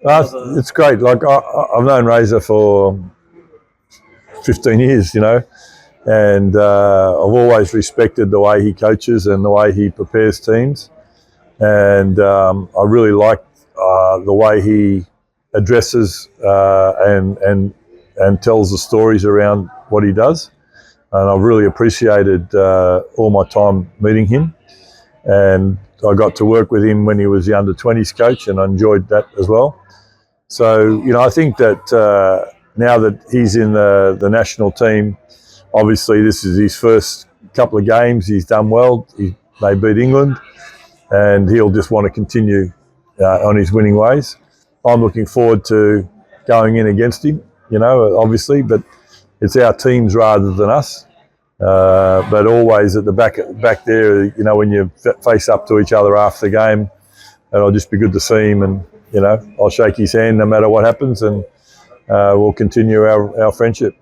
It's great. Like I've known Razor for 15 years, and I've always respected the way he coaches and the way he prepares teams. And I really like the way he addresses and tells the stories around what he does. And I've really appreciated all my time meeting him. And I got to work with him when he was the under-20s coach, and I enjoyed that as well. So, I think that now that he's in the national team, obviously this is his first couple of games. He's done well. They beat England, and he'll just want to continue on his winning ways. I'm looking forward to going in against him, obviously, but it's our teams rather than us. But always at the back there, when you face up to each other after the game, it'll just be good to see him, and I'll shake his hand no matter what happens, and we'll continue our friendship.